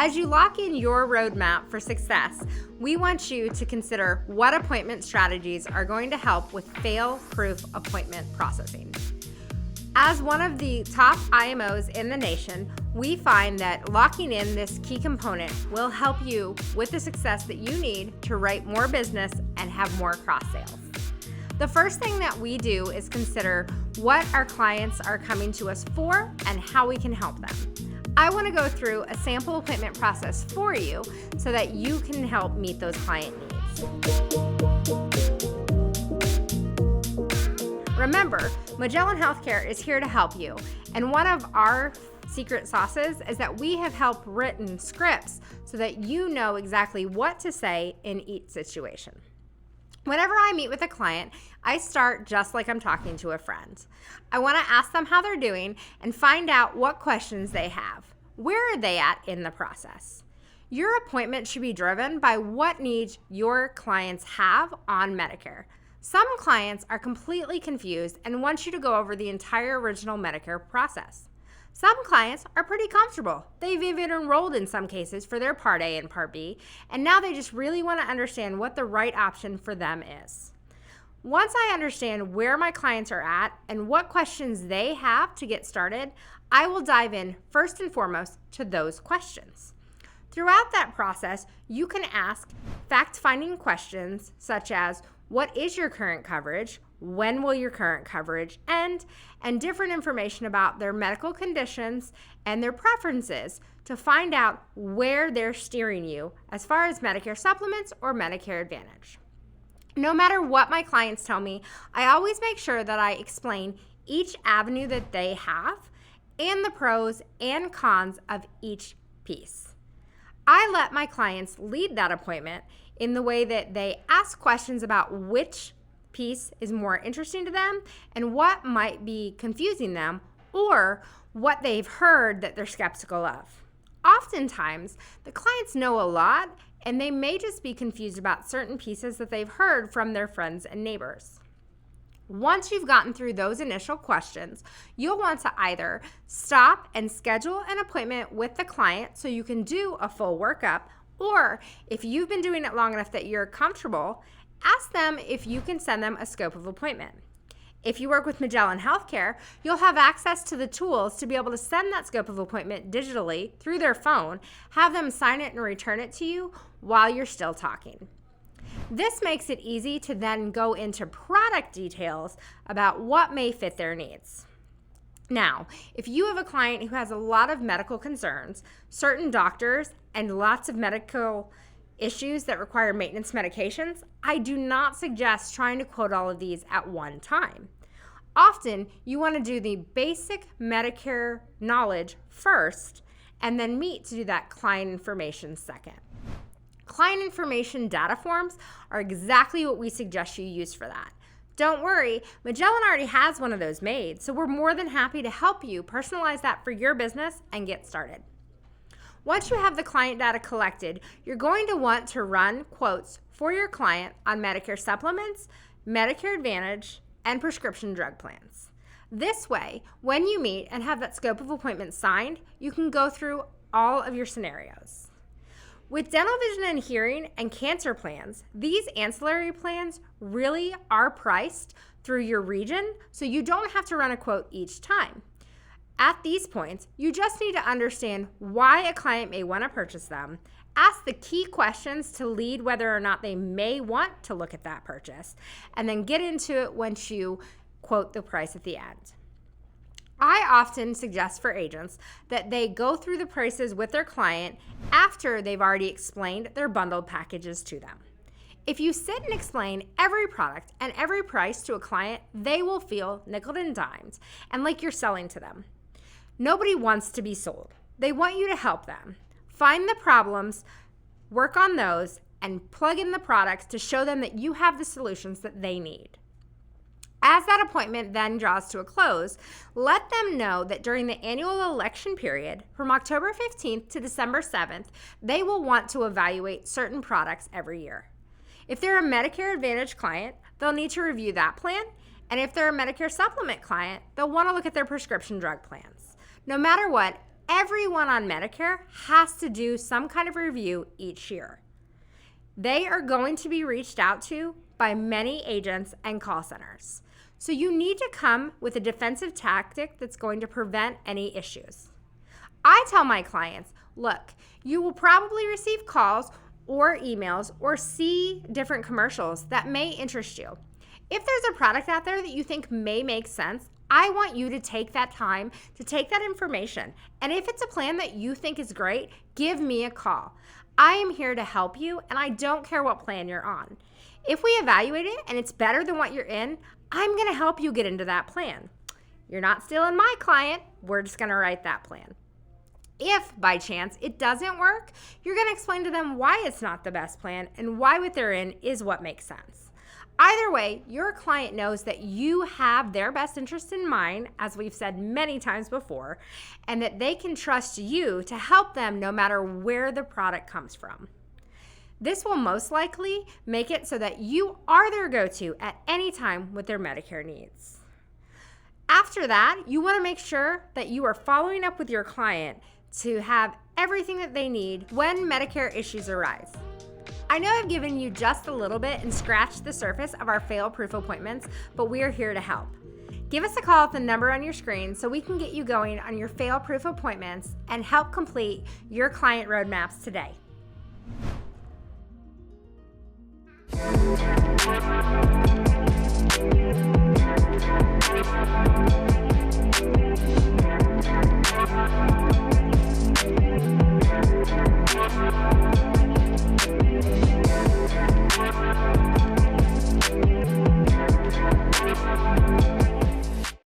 As you lock in your roadmap for success, we want you to consider what appointment strategies are going to help with fail-proof appointment processing. As one of the top IMOs in the nation, we find that locking in this key component will help you with the success that you need to write more business and have more cross sales. The first thing that we do is consider what our clients are coming to us for and how we can help them. I want to go through a sample appointment process for you so that you can help meet those client needs. Remember, Magellan Healthcare is here to help you, and one of our secret sauces is that we have helped written scripts so that you know exactly what to say in each situation. Whenever I meet with a client, I start just like I'm talking to a friend. I want to ask them how they're doing and find out what questions they have. Where are they at in the process? Your appointment should be driven by what needs your clients have on Medicare. Some clients are completely confused and want you to go over the entire original Medicare process. Some clients are pretty comfortable. They've even enrolled in some cases for their Part A and Part B, and now they just really want to understand what the right option for them is. Once I understand where my clients are at and what questions they have to get started, I will dive in first and foremost to those questions. Throughout that process, you can ask fact-finding questions such as, what is your current coverage? When will your current coverage end? And different information about their medical conditions and their preferences to find out where they're steering you as far as Medicare supplements or Medicare Advantage. No matter what my clients tell me, I always make sure that I explain each avenue that they have and the pros and cons of each piece. I let my clients lead that appointment in the way that they ask questions about which piece is more interesting to them and what might be confusing them or what they've heard that they're skeptical of. Oftentimes, the clients know a lot and they may just be confused about certain pieces that they've heard from their friends and neighbors. Once you've gotten through those initial questions, you'll want to either stop and schedule an appointment with the client so you can do a full workup, or if you've been doing it long enough that you're comfortable, ask them if you can send them a scope of appointment. If you work with Magellan Healthcare, you'll have access to the tools to be able to send that scope of appointment digitally through their phone, have them sign it and return it to you while you're still talking. This makes it easy to then go into product details about what may fit their needs. Now, if you have a client who has a lot of medical concerns, certain doctors, and lots of medical issues that require maintenance medications, I do not suggest trying to quote all of these at one time. Often, you want to do the basic Medicare knowledge first, and then meet to do that client information second. Client information data forms are exactly what we suggest you use for that. Don't worry, Magellan already has one of those made, so we're more than happy to help you personalize that for your business and get started. Once you have the client data collected, you're going to want to run quotes for your client on Medicare supplements, Medicare Advantage, and prescription drug plans. This way, when you meet and have that scope of appointment signed, you can go through all of your scenarios. With dental, vision, and hearing and cancer plans, these ancillary plans really are priced through your region, so you don't have to run a quote each time. At these points, you just need to understand why a client may want to purchase them, ask the key questions to lead whether or not they may want to look at that purchase, and then get into it once you quote the price at the end. I often suggest for agents that they go through the prices with their client after they've already explained their bundled packages to them. If you sit and explain every product and every price to a client, they will feel nickeled and dimed and like you're selling to them. Nobody wants to be sold. They want you to help them. Find the problems, work on those, and plug in the products to show them that you have the solutions that they need. As that appointment then draws to a close, let them know that during the annual election period, from October 15th to December 7th, they will want to evaluate certain products every year. If they're a Medicare Advantage client, they'll need to review that plan, and if they're a Medicare Supplement client, they'll want to look at their prescription drug plans. No matter what, everyone on Medicare has to do some kind of review each year. They are going to be reached out to by many agents and call centers. So you need to come with a defensive tactic that's going to prevent any issues. I tell my clients, look, you will probably receive calls or emails or see different commercials that may interest you. If there's a product out there that you think may make sense, I want you to take that time to take that information. And if it's a plan that you think is great, give me a call. I am here to help you, and I don't care what plan you're on. If we evaluate it and it's better than what you're in, I'm going to help you get into that plan. You're not stealing my client. We're just going to write that plan. If, by chance, it doesn't work, you're going to explain to them why it's not the best plan and why what they're in is what makes sense. Either way, your client knows that you have their best interest in mind, as we've said many times before, and that they can trust you to help them no matter where the product comes from. This will most likely make it so that you are their go-to at any time with their Medicare needs. After that, you want to make sure that you are following up with your client to have everything that they need when Medicare issues arise. I know I've given you just a little bit and scratched the surface of our fail-proof appointments, but we are here to help. Give us a call at the number on your screen so we can get you going on your fail-proof appointments and help complete your client roadmaps today.